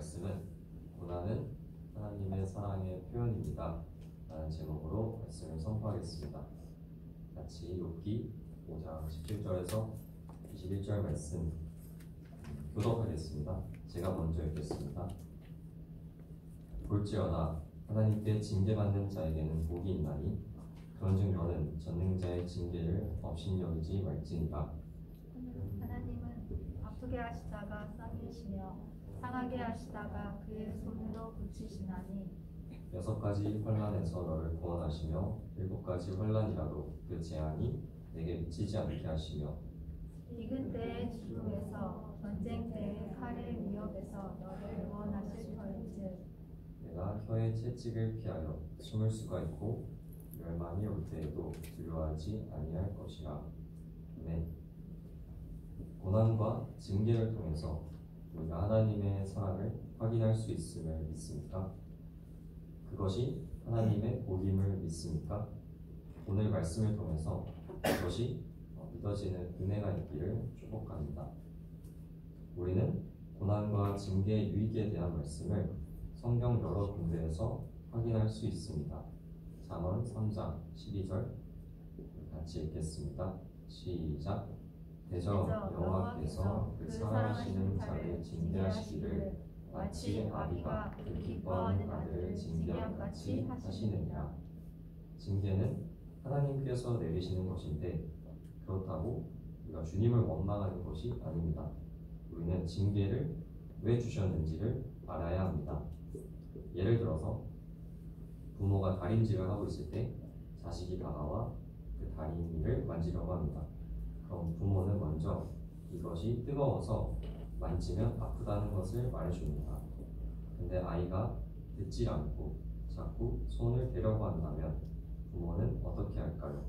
말씀은 고난은 하나님의 사랑의 표현입니다 라는 제목으로 말씀을 선포하겠습니다. 같이 욥기 5장 17절에서 21절 말씀 교독하겠습니다. 제가 먼저 읽겠습니다. 볼지어다 하나님께 징계받는 자에게는 복이 있나니 그런즉 너는 전능자의 징계를 업신여기지 말지니라. 하나님은 아프게 하시다가 싸매시며 상하게 하시다가 그의 손으로 고치시나니 6가지 환난에서 너를 구원하시며 7가지 환난이라도 그 재앙이 내게 미치지 않게 하시며 익은 때의 지루에서 전쟁 때의 칼의 위협에서 너를 구원하실 터인즉 내가 혀의 채찍을 피하여 숨을 수가 있고 멸망이 올 때에도 두려워하지 아니할 것이라. 아멘. 고난과 징계를 통해서 우리가 하나님의 사랑을 확인할 수 있음을 믿습니까? 그것이 하나님의 복임을 믿습니까? 오늘 말씀을 통해서 그것이 믿어지는 은혜가 있기를 축복합니다. 우리는 고난과 징계의 유익에 대한 말씀을 성경 여러 군데에서 확인할 수 있습니다. 잠언 3장 12절 같이 읽겠습니다. 시작. 대저 여호와께서 그 사랑하시는 자를 징계하시기를 마치 아비가 그 기뻐하는 아들을 징계함 같이 하시느니라. 징계는 하나님께서 내리시는 것인데 그렇다고 우리가 주님을 원망하는 것이 아닙니다. 우리는 징계를 왜 주셨는지를 알아야 합니다. 예를 들어서 부모가 다림질을 하고 있을 때 자식이 다가와 그 다리미를 만지려고 합니다. 그럼 부모는 먼저 이것이 뜨거워서 만지면 아프다는 것을 말해줍니다. 근데 아이가 듣지 않고 자꾸 손을 대려고 한다면 부모는 어떻게 할까요?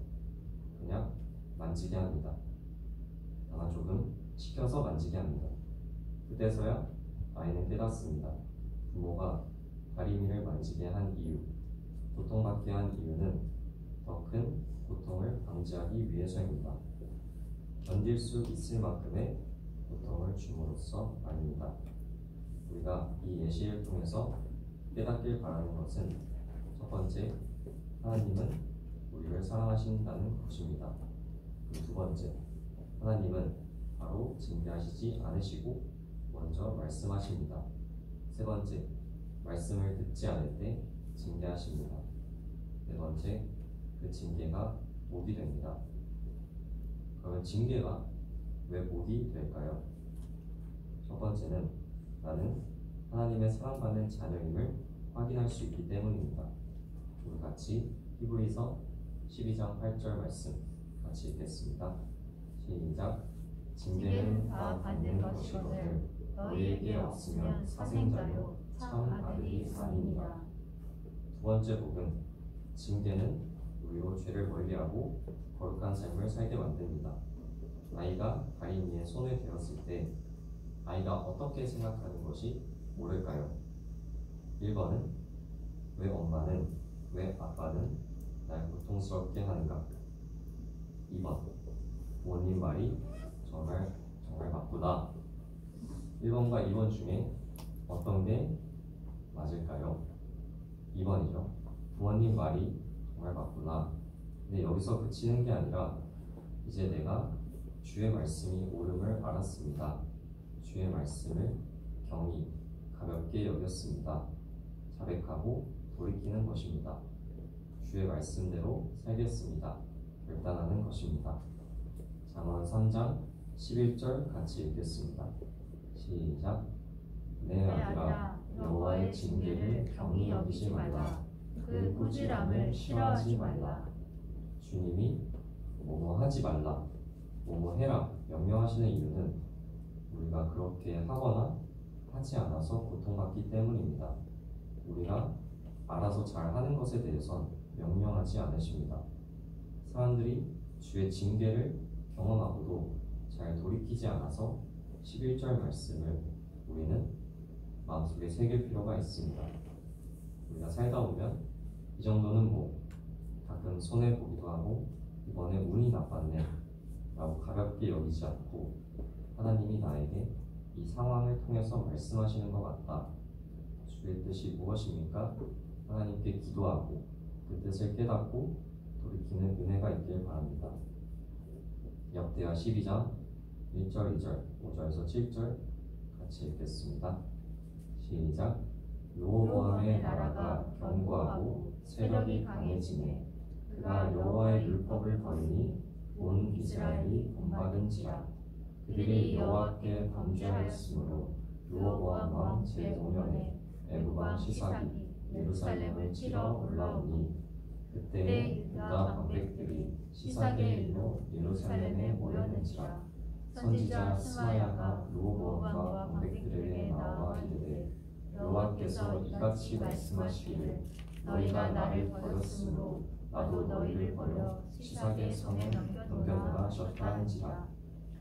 그냥 만지게 합니다. 다만 조금 시켜서 만지게 합니다. 그때서야 아이는 깨닫습니다. 부모가 다리미를 만지게 한 이유, 고통받게 한 이유는 더 큰 고통을 방지하기 위해서입니다. 견딜 수 있을 만큼의 고통을 줌으로써 아닙니다. 우리가 이 예시를 통해서 깨닫길 바라는 것은 첫 번째, 하나님은 우리를 사랑하신다는 것입니다. 두 번째, 하나님은 바로 징계하시지 않으시고 먼저 말씀하십니다. 세 번째, 말씀을 듣지 않을 때 징계하십니다. 네 번째, 그 징계가 복이 됩니다. 그러면 징계가 왜 복이 될까요? 첫 번째는 나는 하나님의 사랑받는 자녀임을 확인할 수 있기 때문입니다. 우리 같이 히브리서 12장 8절 말씀 같이 읽겠습니다. 시작. 징계는 다 받는 것이거늘 너희에게 없으면 사생자요 참 아들이 아니니라. 두 번째 복은 징계는 우리로 죄를 멀리하고 거룩한 삶을 살게 만듭니다. 아이가 다리미에 손을 대었을 때 아이가 어떻게 생각하는 것이 옳을까요? 1번은 왜 엄마는, 왜 아빠는 날 고통스럽게 하는가? 2번 부모님 말이 정말 맞구나. 1번과 2번 중에 어떤 게 맞을까요? 2번이죠. 부모님 말이 정말 맞구나. 근데 여기서 그치는 게 아니라 이제 내가 주의 말씀이 옳음을 알았습니다. 주의 말씀을 경히 가볍게 여겼습니다. 자백하고 돌이키는 것입니다. 주의 말씀대로 살겠습니다. 결단하는 것입니다. 잠언 3장 11절 같이 읽겠습니다. 시작. 내 아들아 여호와의 징계를 경히 여기지 말라. 그 꾸지람을 싫어하지 말라. 주님이 뭐뭐 하지 말라, 뭐뭐 해라 명령하시는 이유는 우리가 그렇게 하거나 하지 않아서 고통받기 때문입니다. 우리가 알아서 잘하는 것에 대해선 명령하지 않으십니다. 사람들이 주의 징계를 경험하고도 잘 돌이키지 않아서 11절 말씀을 우리는 마음속에 새길 필요가 있습니다. 우리가 살다 보면 이 정도는 가끔 손해보기도 하고 이번에 운이 나빴네 라고 가볍게 여기지 않고 하나님이 나에게 이 상황을 통해서 말씀하시는 것 같다. 주의 뜻이 무엇입니까? 하나님께 기도하고 그 뜻을 깨닫고 돌이키는 은혜가 있길 바랍니다. 역대하 12장 1절, 2절, 5절에서 7절 같이 읽겠습니다. 시작. 르호보암의 나라가 견고하고 세력이 강해지네. 그가 여호와의 율법을 버리니 온 이스라엘이 본받은지라. 그들이 여호와께 범죄하였으므로 르호보암 왕 제5년에 애굽 왕 시삭이 예루살렘을 치러 올라오니 그때 유다 방백들이 시삭의 일로 예루살렘에 모였는지라. 선지자 스마야가 르호보암과 방백들에게 나와 이르되 여호와께서 이같이 말씀하시기를 너희가 나를 버렸으므로 나도 너희를 버려 시삭의 손에 넘겨놓아 하셨다 한지라.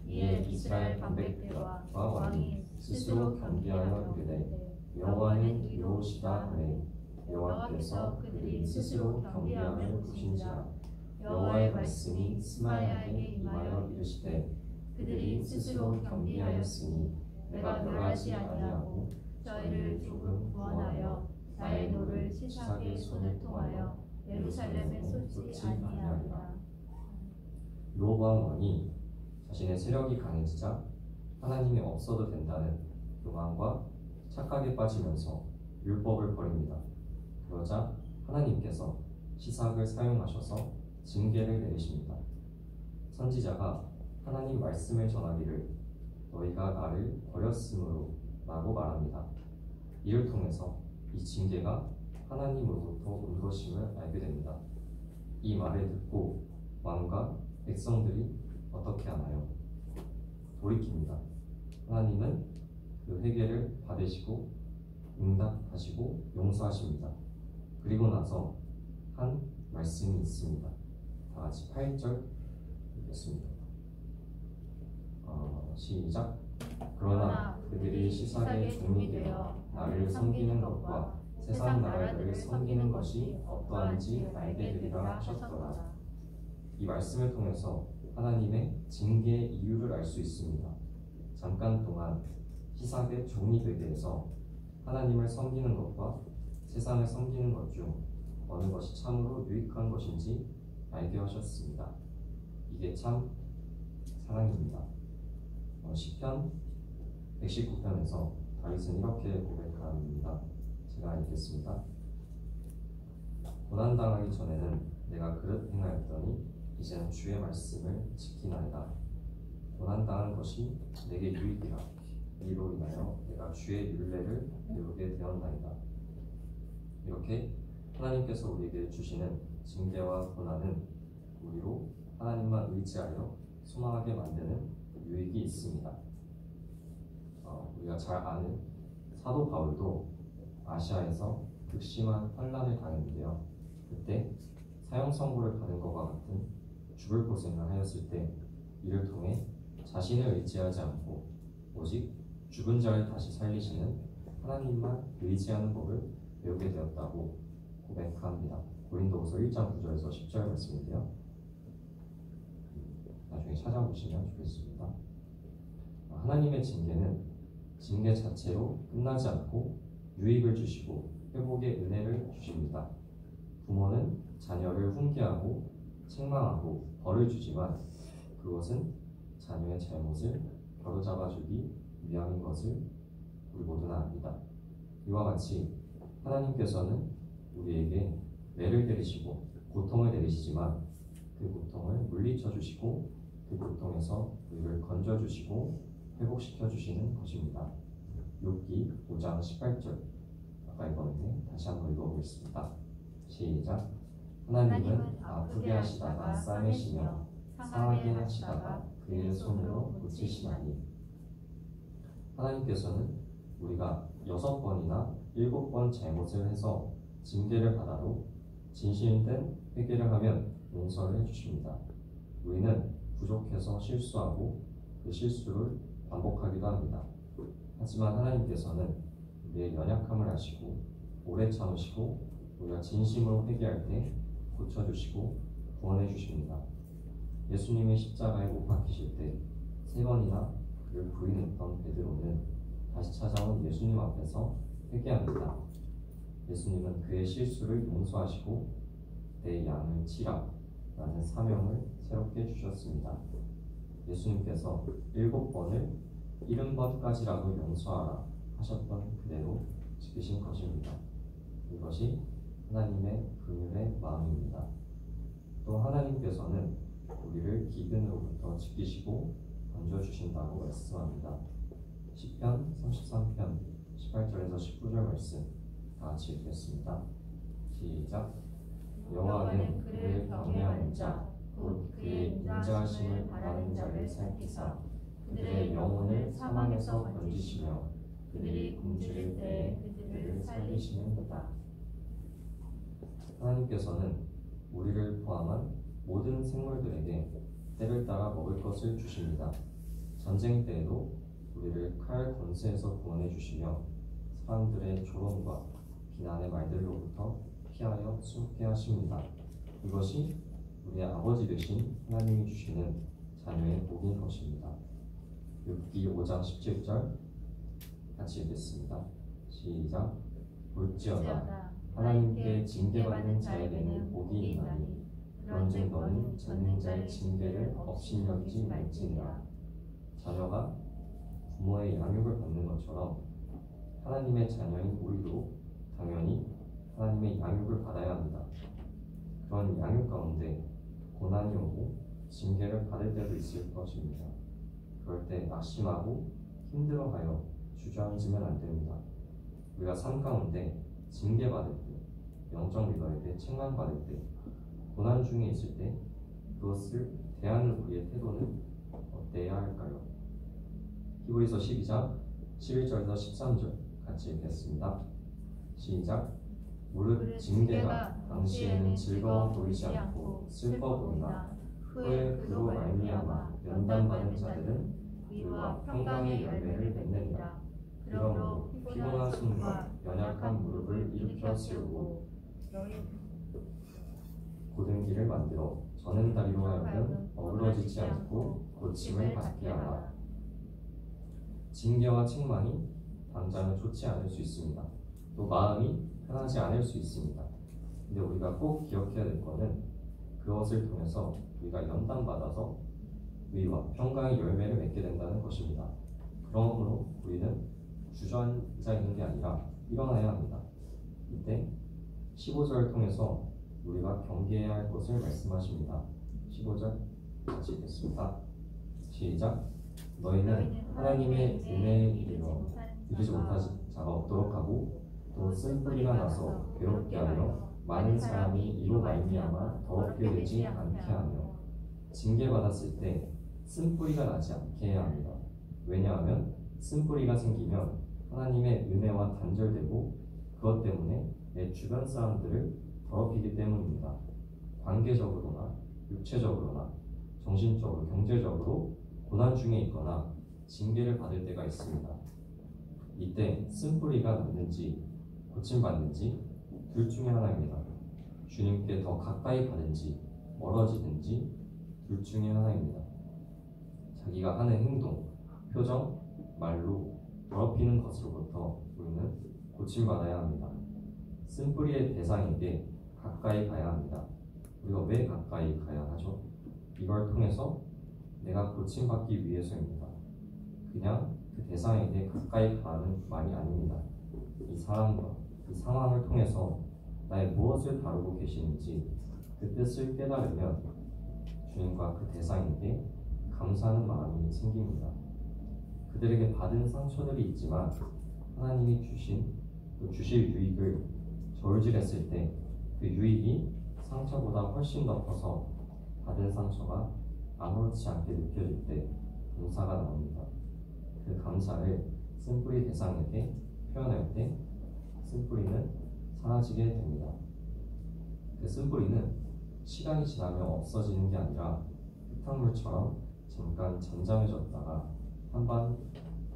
이에 이스라엘 방백들과 왕이 스스로 경계하여 이르되 여호와는 이로우시다 하매 여호와께서 그들이 스스로 경계함을 보신지라. 여호와의 말씀이 스마야에게 임하여 이르시되 그들이 스스로 경계하였으니 내가 멸하지 아니하고 저희를 조금 구원하여 나의 노를 시삭의 손을 통하여 예루살렘에 쏟지 아니하리라. 르호보암 왕이 자신의 세력이 강해지자 하나님이 없어도 된다는 교만과 착각에 빠지면서 율법을 버립니다. 그러자 하나님께서 시삭을 사용하셔서 징계를 내리십니다. 선지자가 하나님 말씀을 전하기를 너희가 나를 버렸으므로 라고 말합니다. 이를 통해서 이 징계가 하나님으로부터 온 것임을 알게 됩니다. 이 말을 듣고 왕과 백성들이 어떻게 하나요? 돌이킵니다. 하나님은 그 회개를 받으시고 응답하시고 용서하십니다. 그리고 나서 한 말씀이 있습니다. 다 같이 8절 읽겠습니다. 시작. 그러나 그들이 시삭의 종이 되어 나를 섬기는 것과 세상 나라들을 섬기는 것이 어떠한지 알게 되리라 하셨더라. 이 말씀을 통해서 하나님의 징계의 이유를 알 수 있습니다. 잠깐 동안 시삭의 종이 되게 해서 하나님을 섬기는 것과 세상을 섬기는 것 중 어느 것이 참으로 유익한 것인지 알게 하셨습니다. 이게 참 사랑입니다. 시편 119편에서 다윗은 이렇게 고백합니다. 제가 읽겠습니다. 고난당하기 전에는 내가 그릇 행하였더니 이제는 주의 말씀을 지키나이다. 고난당한 것이 내게 유익이라. 이로 인하여 내가 주의 율례를 배우게 되었나이다. 이렇게 하나님께서 우리에게 주시는 징계와 고난은 우리로 하나님만 의지하여 소망하게 만드는 유익이 있습니다. 우리가 잘 아는 사도 바울도 아시아에서 극심한 환난을 당했는데요. 그때 사형 선고를 받은 것과 같은 죽을 고생을 하였을 때 이를 통해 자신을 의지하지 않고 오직 죽은 자를 다시 살리시는 하나님만 의지하는 법을 배우게 되었다고 고백합니다. 고린도후서 1장 9절에서 10절 말씀인데요. 나중에 찾아보시면 좋겠습니다. 하나님의 징계는 징계 자체로 끝나지 않고 유익을 주시고 회복의 은혜를 주십니다. 부모는 자녀를 훈계하고 책망하고 벌을 주지만 그것은 자녀의 잘못을 바로잡아주기 위함인 것을 우리 모두는 압니다. 이와 같이 하나님께서는 우리에게 매를 내리시고 고통을 내리시지만 그 고통을 물리쳐 주시고 그 고통에서 우리를 건져 주시고 회복시켜 주시는 것입니다. 욥기 5장 18절 아까 읽었는데 다시 한번 읽어보겠습니다. 시작. 하나님은 아프게 하시다가 싸매시며 상하게 하시다가 그의 손으로 고치시나니. 하나님께서는 우리가 6번이나 7번 잘못을 해서 징계를 받아도 진실된 회개를 하면 용서를 해주십니다. 우리는 부족해서 실수하고 그 실수를 반복하기도 합니다. 하지만 하나님께서는 우리의 연약함을 아시고 오래 참으시고 우리가 진심으로 회개할 때 고쳐주시고 구원해 주십니다. 예수님의 십자가에 못 박히실 때 3번이나 그를 부인했던 베드로는 다시 찾아온 예수님 앞에서 회개합니다. 예수님은 그의 실수를 용서하시고 내 양을 치라 라는 사명을 새롭게 주셨습니다. 예수님께서 7번을 70번까지라도 용서하라 하셨던 그대로 지키신 것입니다. 이것이 하나님의 긍휼의 마음입니다. 또 하나님께서는 우리를 기근으로부터 지키시고 건져주신다고 말씀합니다. 시편 33편 18절에서 19절 말씀 다 같이 읽겠습니다. 시작. 여호와는 그를 경외하는 자, 곧 그의 인자하심을 바라는 자를 살피사 그들의 영혼을 사망에서 건지시며 그들이 굶주릴 때에 그들을 살리시는도다. 하나님께서는 우리를 포함한 모든 생물들에게 때를 따라 먹을 것을 주십니다. 전쟁 때에도 우리를 칼 권세에서 구원해 주시며 사람들의 조롱과 비난의 말들로부터 피하여 숨게 하십니다. 이것이 우리의 아버지 되신 하나님이 주시는 자녀의 복인 것입니다. 욥기 5장 17절 같이 읽겠습니다. 시작. 볼지어다 하나님께 징계받는 자에게는 복이 있나니 그런즉 너는 젖는 자의 징계를 업신여기지 말지니라. 자녀가 부모의 양육을 받는 것처럼 하나님의 자녀인 우리도 당연히 하나님의 양육을 받아야 합니다. 그런 양육 가운데 고난이 오고 징계를 받을 때도 있을 것입니다. 그럴 때 낙심하고 힘들어하여 주저앉으면 안 됩니다. 우리가 삶 가운데 징계받을 때, 영적 리더에게 책망받을 때, 고난 중에 있을 때 그것을 대하는 우리의 태도는 어때야 할까요? 히브리서 12장 11절에서 13절 같이 읽겠습니다. 시작. 무릇 징계가 당시에는 즐거워 보이지 않고 슬퍼 보이나 후에 그로 말미암아 연단받은 자들은 의와 평강의 열매를 맺느니라. 그러므로 피곤한 손과 연약한 무릎을 일으켜 세우고 고든 길을 만들어 저는 다리로 하여금 어그러지지 않고 고침을 받게 하라. 징계와 책망이 당장은 좋지 않을 수 있습니다. 또 마음이 편하지 않을 수 있습니다. 근데 우리가 꼭 기억해야 될 것은 그것을 통해서 우리가 연단받아서 의와 평강의 열매를 맺게 된다는 것입니다. 그러므로 우리는 주저앉아 있는 게 아니라 일어나야 합니다. 이때 15절을 통해서 우리가 경계해야 할 것을 말씀하십니다. 15절 같이 읽겠습니다. 시작. 너희는 하나님의 은혜에 이르지 못한 자가 없도록 하고 또 쓴뿌리가 나서 괴롭게 하며 많은 사람이 이로 말미암아 더럽게 되지 않게 하며 징계받았을 때 쓴뿌리가 나지 않게 해야 합니다. 왜냐하면 쓴뿌리가 생기면 하나님의 은혜와 단절되고 그것 때문에 내 주변 사람들을 더럽히기 때문입니다. 관계적으로나 육체적으로나 정신적으로 경제적으로 고난 중에 있거나 징계를 받을 때가 있습니다. 이때 쓴뿌리가 났는지 고침받는지 둘 중에 하나입니다. 주님께 더 가까이 가든지 멀어지든지 둘 중에 하나입니다. 자기가 하는 행동, 표정, 말로 더럽히는 것으로부터 우리는 고침받아야 합니다. 쓴뿌리의 대상에게 가까이 가야 합니다. 우리가 왜 가까이 가야 하죠? 이걸 통해서 내가 고침받기 위해서입니다. 그냥 그 대상에게 가까이 가는 말이 아닙니다. 이 사람과 이 상황을 통해서 나의 무엇을 다루고 계시는지 그 뜻을 깨달으면 주님과 그 대상에게 감사하는 마음이 생깁니다. 그들에게 받은 상처들이 있지만 하나님이 주실 유익을 저울질했을 때 그 유익이 상처보다 훨씬 더 커서 받은 상처가 아무렇지 않게 느껴질 때 감사가 나옵니다. 그 감사를 쓴뿌리 대상에게 표현할 때 쓴뿌리는 사라지게 됩니다. 그 쓴뿌리는 시간이 지나면 없어지는 게 아니라 흙탕물처럼 잠깐 잠잠해졌다가 한번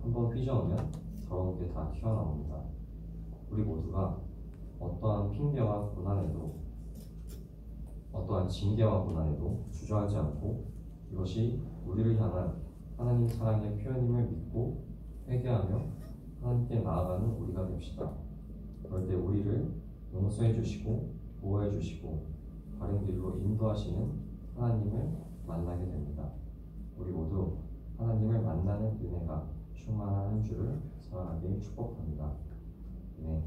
휘저으면 더러운 게 다 튀어나옵니다. 우리 모두가 어떠한 핑계와 고난에도 어떠한 징계와 고난에도 주저하지 않고 이것이 우리를 향한 하나님 사랑의 표현임을 믿고 회개하며 하나님께 나아가는 우리가 됩시다. 그럴 때 우리를 용서해 주시고 보호해 주시고 바른 길로 인도하시는 하나님을 만나게 됩니다. 우리 모두 하나님을 만나는 은혜가 충만한 한 주를 살아가길 축복합니다. 네.